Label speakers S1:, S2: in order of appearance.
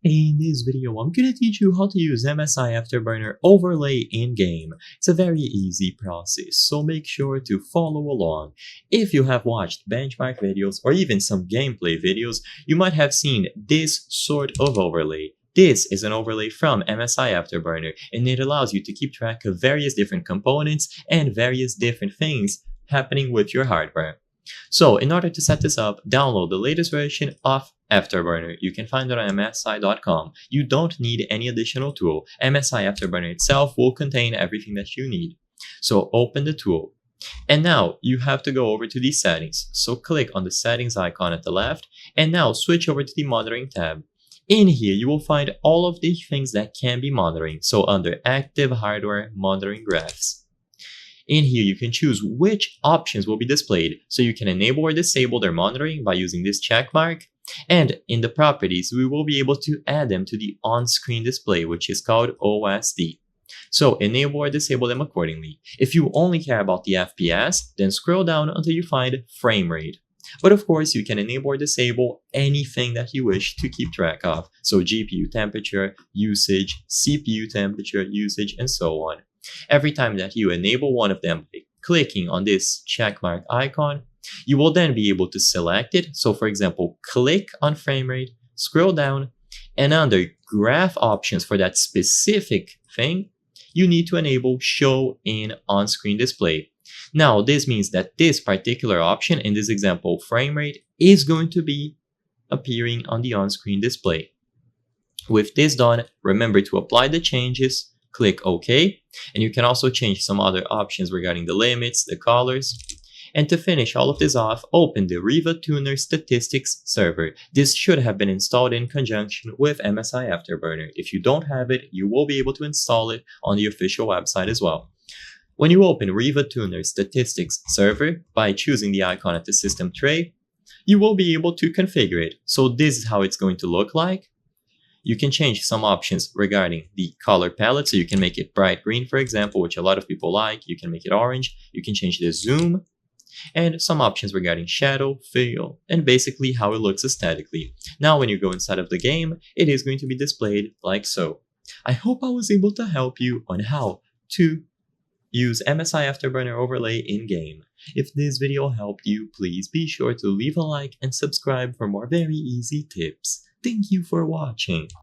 S1: In this video, I'm gonna teach you how to use MSI Afterburner overlay in-game. It's a very easy process, so make sure to follow along. If you have watched benchmark videos or even some gameplay videos, you might have seen this sort of overlay. This is an overlay from MSI Afterburner, and it allows you to keep track of various different components and various different things happening with your hardware. So in order to set this up, download the latest version of Afterburner. You can find it on MSI.com. You don't need any additional tool. MSI Afterburner itself will contain everything that you need. So open the tool. And now you have to go over to the settings. So click on the settings icon at the left and now switch over to the monitoring tab. In here, you will find all of the things that can be monitoring. So under active hardware monitoring graphs. In here, you can choose which options will be displayed, so you can enable or disable their monitoring by using this check mark. And in the properties, we will be able to add them to the on-screen display, which is called OSD. So enable or disable them accordingly. If you only care about the FPS, then scroll down until you find frame rate. But of course, you can enable or disable anything that you wish to keep track of. So GPU temperature, usage, CPU temperature, usage, and so on. Every time that you enable one of them by clicking on this checkmark icon, you will then be able to select it. So for example, click on frame rate, scroll down, and under graph options for that specific thing, you need to enable show in on-screen display. Now, this means that this particular option, in this example, frame rate, is going to be appearing on the on-screen display. With this done, remember to apply the changes, click OK, and you can also change some other options regarding the limits, the colors. And to finish all of this off, open the Riva Tuner Statistics server. This should have been installed in conjunction with MSI Afterburner. If you don't have it, you will be able to install it on the official website as well. When you open Riva Tuner Statistics server by choosing the icon at the system tray, you will be able to configure it. So this is how it's going to look like. You can change some options regarding the color palette, so you can make it bright green, for example, which a lot of people like. You can make it orange. You can change the zoom, and some options regarding shadow, fill, and basically how it looks aesthetically. Now, when you go inside of the game, it is going to be displayed like so. I hope I was able to help you on how to use MSI Afterburner overlay in-game. If this video helped you, please be sure to leave a like and subscribe for more very easy tips. Thank you for watching.